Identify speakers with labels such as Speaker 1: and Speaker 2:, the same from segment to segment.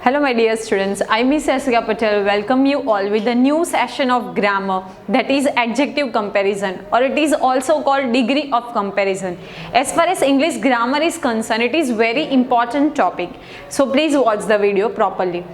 Speaker 1: Hello my dear students, I Miss Asika Patel welcome you all with the new session of grammar, that is adjective comparison, or it is also called degree of comparison. As far as English grammar is concerned, it is very important topic. So please watch the video properly.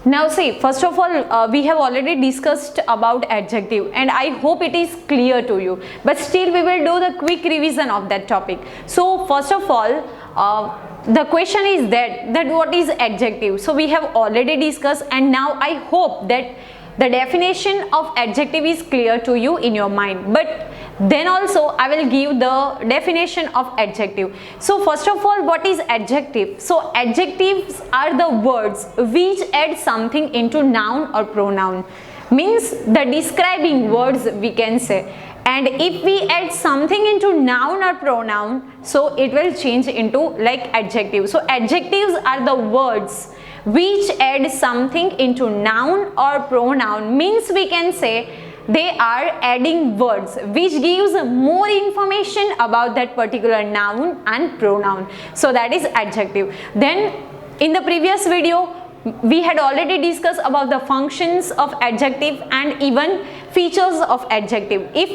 Speaker 1: Now see, first of all, we have already discussed about adjective and I hope it is clear to you. But still we will do the quick revision of that topic. So first of all, the question is that what is adjective. So we have already discussed, and now I hope that the definition of adjective is clear to you in your mind. But then also I will give the definition of adjective. So first of all, what is adjective? So adjectives are the words which add something into noun or pronoun, means the describing words we can say. And if we add something into noun or pronoun, so it will change into like adjective. So adjectives are the words which add something into noun or pronoun, means we can say they are adding words which gives more information about that particular noun and pronoun. So that is adjective. Then in the previous video we had already discussed about the functions of adjective and even features of adjective. If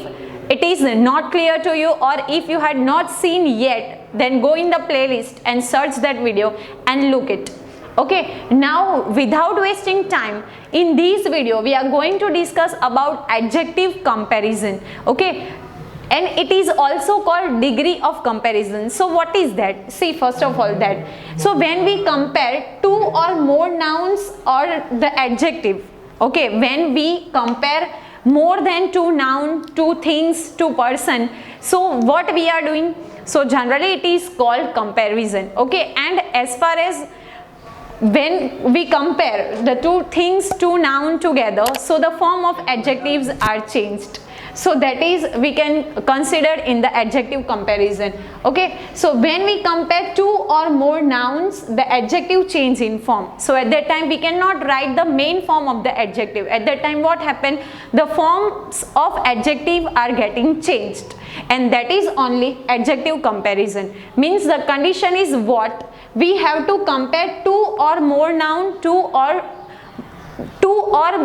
Speaker 1: it is not clear to you, or if you had not seen yet, then go in the playlist and search that video and look it. Okay, now without wasting time, in this video we are going to discuss about adjective comparison. Okay, and it is also called degree of comparison. So what is that? See, first of all, that so when we compare two or more nouns or the adjective, okay, when we compare more than two noun, two things, two person, so what we are doing? So generally it is called comparison. Okay, and as far as when we compare the two things, two noun together, so the form of adjectives are changed. So that is we can consider in the adjective comparison. Okay, so when we compare two or more nouns, the adjective change in form. So at that time we cannot write the main form of the adjective. At that time what happened? The forms of adjective are getting changed, and that is only adjective comparison. Means the condition is what? We have to compare two or more noun, two or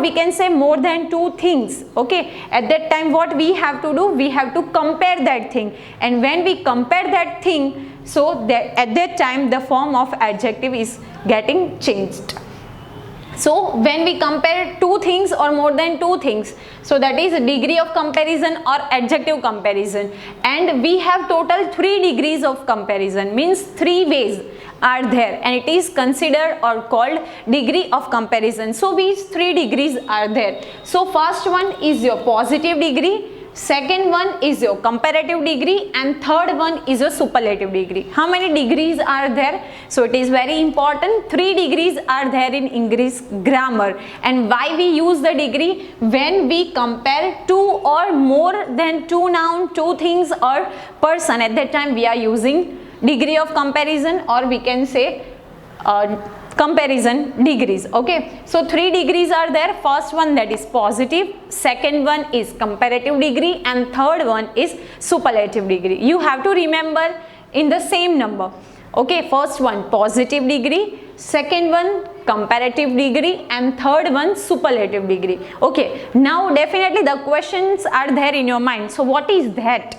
Speaker 1: we can say more than two things. Okay, at that time what we have to do? We have to compare that thing, and when we compare that thing, so that at that time the form of adjective is getting changed. So when we compare two things or more than two things, so that is degree of comparison or adjective comparison. And we have total 3 degrees of comparison, means 3 ways are there, and it is considered or called degree of comparison. So these 3 degrees are there. So first one is your positive degree, second one is your comparative degree, and third one is your superlative degree. How many degrees are there? So it is very important. 3 degrees are there in English grammar. And why we use the degree? When we compare two or more than two noun, two things or person, at that time we are using degree of comparison, or we can say comparison degrees. Okay, so 3 degrees are there. First one, that is positive, second one is comparative degree, and third one is superlative degree. You have to remember in the same number. Okay, first one positive degree, second one comparative degree, and third one superlative degree. Okay, now definitely the questions are there in your mind. So what is that?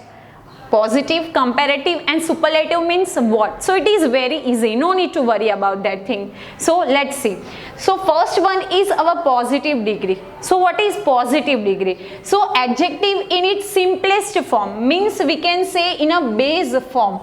Speaker 1: Positive, comparative and superlative means what? So it is very easy, no need to worry about that thing. So let's see. So first one is our positive degree. So what is positive degree? So adjective in its simplest form, means we can say in a base form.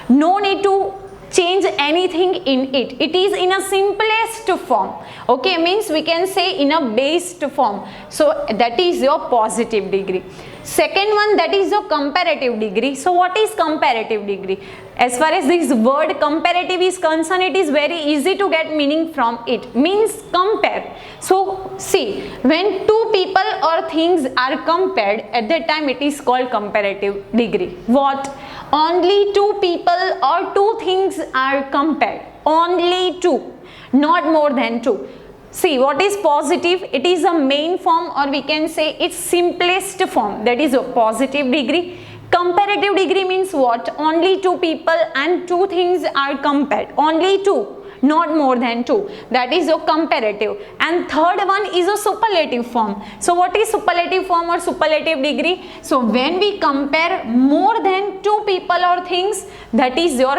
Speaker 1: No need to change anything in it. It is in a simplest form. Okay, means we can say in a based form. So that is your positive degree. Second one, that is your comparative degree. So what is comparative degree? As far as this word comparative is concerned, it is very easy to get meaning from it. Means compare. So see, when two people or things are compared, at that time it is called comparative degree. What? Only two people or two things are compared. Only two, not more than two. See, what is positive? It is a main form, or we can say its simplest form, that is a positive degree. Comparative degree means what? Only two people and two things are compared. Only two. not more than 2. That is your comparative. And third one is a superlative form. So what is superlative form or superlative degree? So when we compare more than 2 people or things, that is your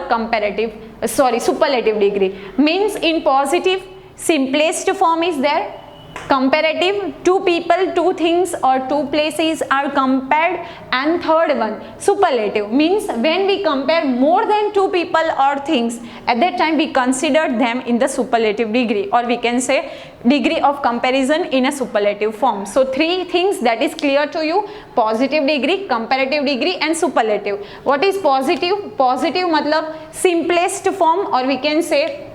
Speaker 1: superlative degree. Means in positive, simplest form is there. Comparative, 2 people, 2 things or 2 places are compared. And third one, superlative, means when we compare more than 2 people or things, at that time we consider them in the superlative degree, or we can say degree of comparison in a superlative form. So 3 things that is clear to you: positive degree, comparative degree and superlative. What is positive? Positive matlab simplest form, or we can say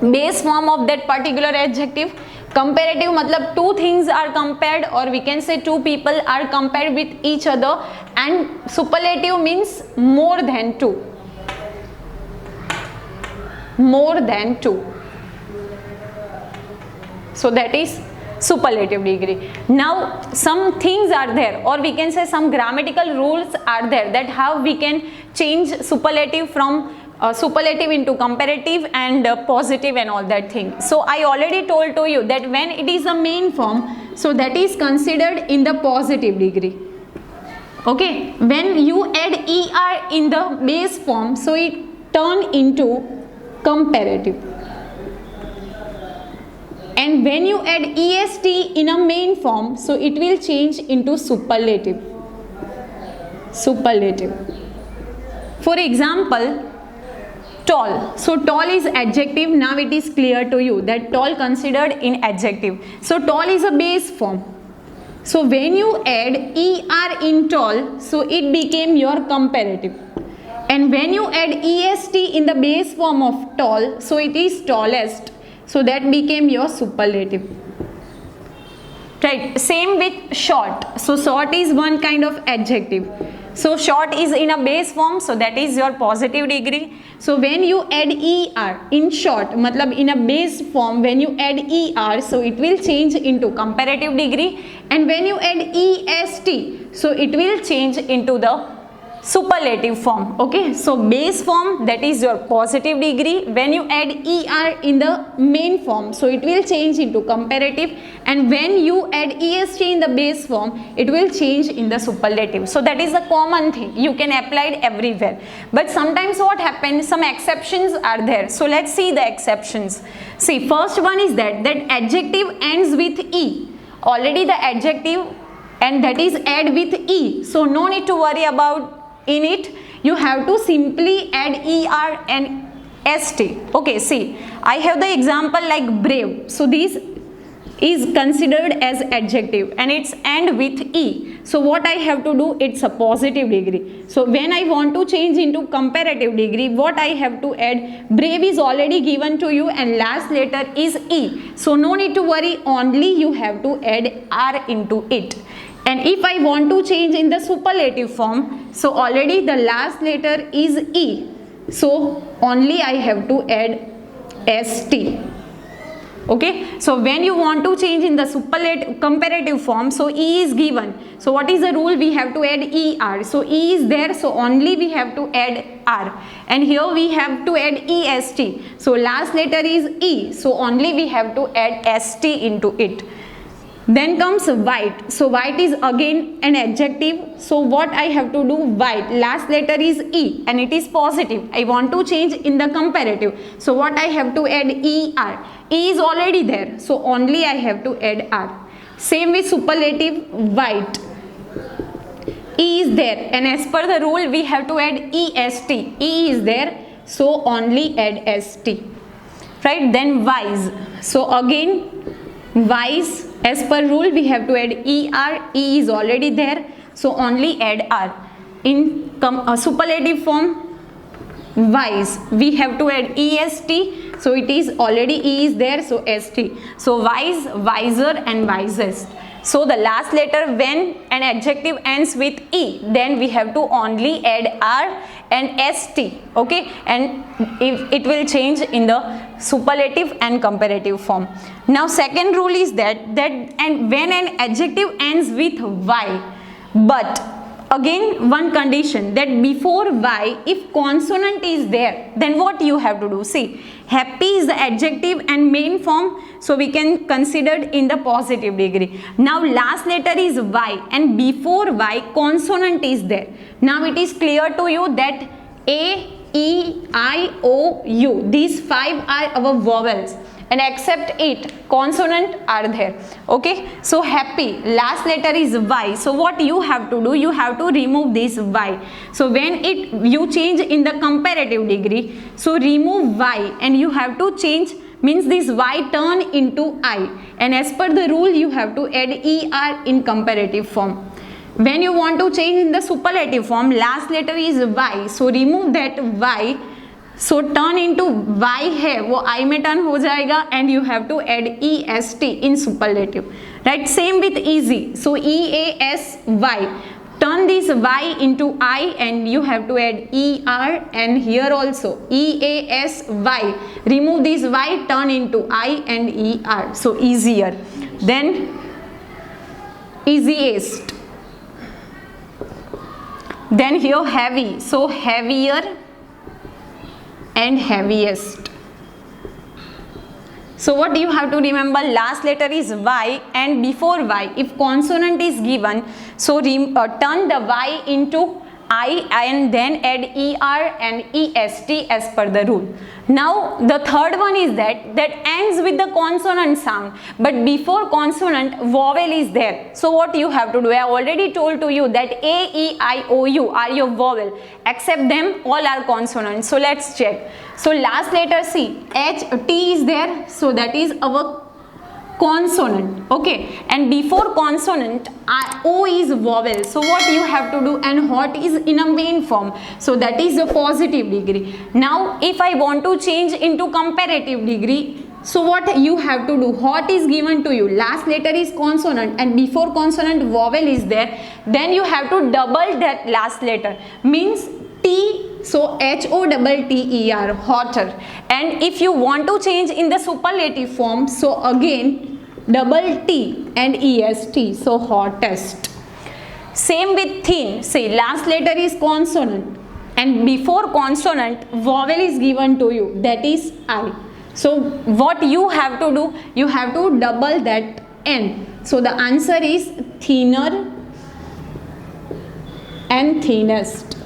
Speaker 1: base form of that particular adjective. Comparative matlab 2 things are compared, or we can say 2 people are compared with each other. And superlative means more than 2. More than 2. So that is superlative degree. Now some things are there, or we can say some grammatical rules are there, that how we can change superlative from superlative into comparative and positive and all that thing. So I already told to you that when it is a main form, so that is considered in the positive degree. Okay, when you add er in the base form, so it turn into comparative. And when you add est in a main form, so it will change into superlative. Superlative. For example, tall. So tall is adjective. Now it is clear to you that tall considered in adjective. So tall is a base form. So when you add er in tall, so it became your comparative. And when you add est in the base form of tall, so it is tallest. So that became your superlative. Right. Same with short. So short is one kind of adjective. So short is in a base form, so that is your positive degree. So when you add er in short, matlab in a base form, when you add er, so it will change into comparative degree. And when you add est, so it will change into the superlative form. Okay, so base form, that is your positive degree. When you add er in the main form, so it will change into comparative. And when you add est in the base form, it will change in the superlative. So that is a common thing, you can apply it everywhere. But sometimes what happens, some exceptions are there. So let's see the exceptions. See, first one is that adjective ends with e. Already the adjective, and that is add with e, so no need to worry about in it. You have to simply add er and st. Okay, see, I have the example like brave. So this is considered as adjective and it's end with e. So what I have to do, it's a positive degree. So when I want to change into comparative degree, what I have to add, brave is already given to you and last letter is e. So no need to worry, only you have to add r into it. And if I want to change in the superlative form, so already the last letter is e. So only I have to add st. Okay, so when you want to change in the superlative comparative form, so e is given. So what is the rule? We have to add er. So e is there, so only we have to add r. And here we have to add est. So last letter is e. So only we have to add st into it. Then comes white. So white is again an adjective. So what I have to do, white, last letter is e and it is positive. I want to change in the comparative. So what I have to add, er. E is already there, so only I have to add r. Same with superlative, white. E is there and as per the rule we have to add est. E is there, so only add st. Right? Then wise. So again wise, as per rule we have to add er. E is already there, so only add r. In superlative form, wise, we have to add est. So it is already e is there, so st. So wise, wiser and wisest. So the last letter when an adjective ends with e, then we have to only add r and st. Okay, and if it will change in the superlative and comparative form. Now second rule is that and when an adjective ends with y, but again one condition, that before y, if consonant is there, then what you have to do? See, happy is the adjective and main form, so we can consider in the positive degree. Now last letter is y, and before y consonant is there. Now it is clear to you that a, e, I, o, u, these 5 are our vowels, and except it consonant are there. Okay, so happy, last letter is y, so what you have to do? You have to remove this y. So when you change in the comparative degree, so remove y and you have to change, means this y turn into I, and as per the rule you have to add er in comparative form. When you want to change in the superlative form, last letter is y, so remove that y, so turn into y है वो I में turn हो जाएगा, and you have to add est in superlative, right? Same with easy, so easy, turn this y into I and you have to add er, and here also easy, remove this y, turn into I and er, so easier. Then easiest, then here heavy, so heavier and heaviest. So what you have to remember, last letter is y, and before y if consonant is given, so turn the y into I and then add er and est as per the rule. Now the third one is that ends with the consonant sound, but before consonant vowel is there. So what you have to do? I already told to you that a, e, I, o, u are your vowel, except them all are consonants. So let's check. So last letter C, H, T is there, so that is our consonant. Okay, and before consonant O is vowel, so what you have to do? And hot is in a main form, so that is a positive degree. Now if I want to change into comparative degree, so what you have to do? Hot is given to you, last letter is consonant, and before consonant vowel is there, then you have to double that last letter, means T, so HOTTER, hotter. And if you want to change in the superlative form, so again double T and EST, so hottest. Same with thin, say last letter is consonant and before consonant vowel is given to you, that is I. So what you have to do? You have to double that N. So the answer is thinner and thinnest.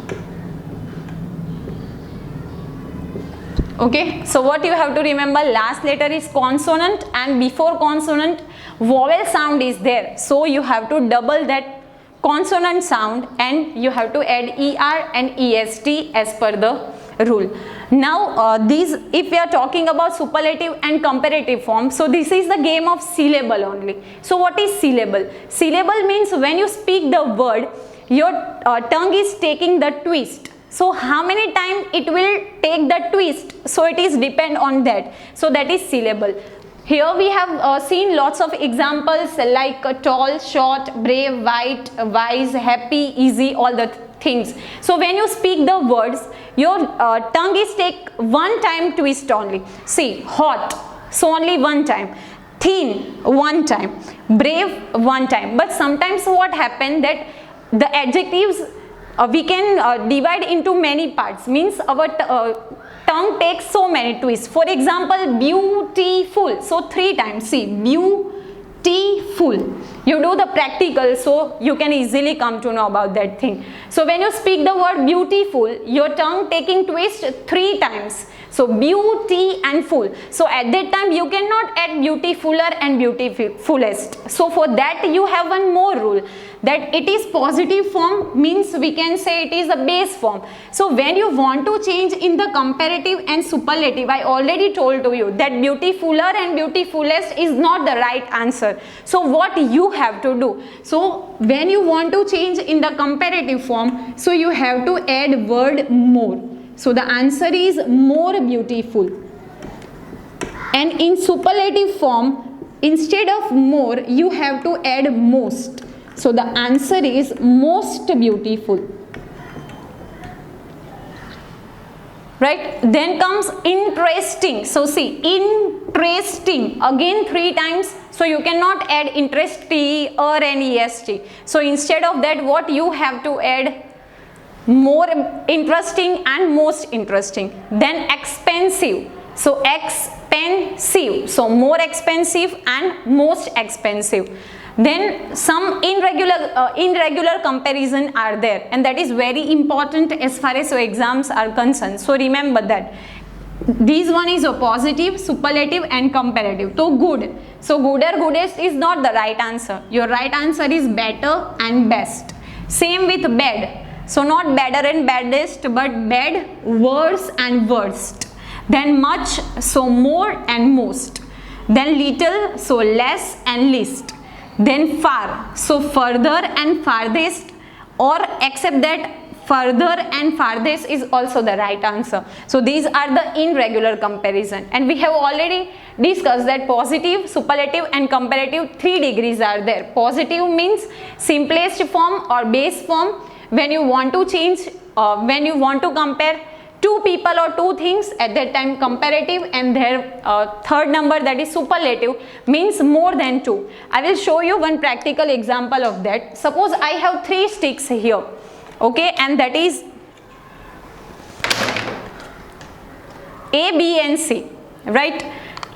Speaker 1: Okay, so what you have to remember, last letter is consonant and before consonant vowel sound is there, so you have to double that consonant sound and you have to add er and est as per the rule. Now these, if we are talking about superlative and comparative form, so this is the game of syllable only. So what is syllable? Syllable means when you speak the word, your tongue is taking the twist. So how many times it will take the twist, so it is depend on that, so that is syllable. Here we have seen lots of examples like tall, short, brave, white, wise, happy, easy, all the things. So when you speak the words, your tongue is take one time twist only. See, hot, so only one time. Thin, one time. Brave, one time. But sometimes what happen that the adjectives we can divide into many parts, means our tongue takes so many twists. For example, beautiful, so 3 times. See, beautiful. You do the practical, so you can easily come to know about that thing. So when you speak the word beautiful, your tongue taking twist 3 times. So beauty and full. So at that time you cannot add beautifuler and beautifulest. So for that you have one more rule, that it is positive form, means we can say it is a base form. So when you want to change in the comparative and superlative, I already told to you that beautifuler and beautifulest is not the right answer. So what you have to do? So when you want to change in the comparative form, so you have to add word more. So the answer is more beautiful. And in superlative form, instead of more, you have to add most. So the answer is most beautiful. Right? Then comes interesting. So see, interesting, again 3 times. so you cannot add interest-y or an est. So instead of that, what you have to add? More interesting and most interesting. Then expensive, so expensive, so more expensive and most expensive. Then some irregular comparison are there, and that is very important as far as your exams are concerned. So remember that this one is a positive, superlative and comparative. So good, so good or goodest is not the right answer. Your right answer is better and best. Same with bad, so not better and baddest, but bad, worse and worst. Then much, so more and most. Then little, so less and least. Then far, so further and farthest, or except that further and farthest is also the right answer. So these are the irregular comparison, and we have already discussed that positive, superlative and comparative 3 degrees are there. Positive means simplest form or base form. When you want to change, when you want to compare two people or two things, at that time comparative, and their third number, that is superlative, means more than 2. I will show you one practical example of that. Suppose I have 3 sticks here, okay, and that is A, B and C, right?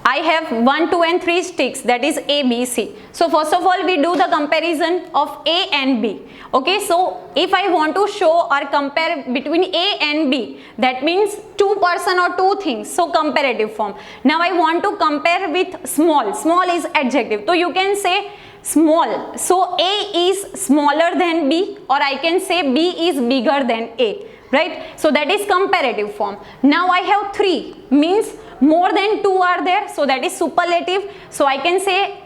Speaker 1: I have 1, 2 and 3 sticks, that is A, B, C. So first of all, we do the comparison of A and B. Okay, so if I want to show or compare between A and B, that means 2 person or 2 things, so comparative form. Now I want to compare with small. Small is adjective, so you can say small. So A is smaller than B, or I can say B is bigger than A, right? So that is comparative form. Now I have 3, means more than 2 are there, so that is superlative. So I can say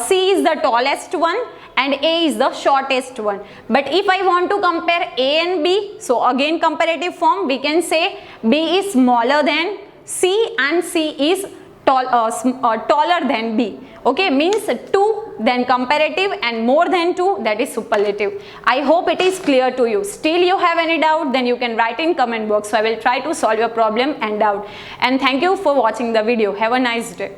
Speaker 1: C is the tallest one and A is the shortest one. But if I want to compare A and B, so again comparative form, we can say B is smaller than C and C is taller than B. Okay, means 2, then comparative, and more than 2, that is superlative. I hope it is clear to you. Still you have any doubt, then you can write in comment box. So I will try to solve your problem and doubt. And thank you for watching the video. Have a nice day.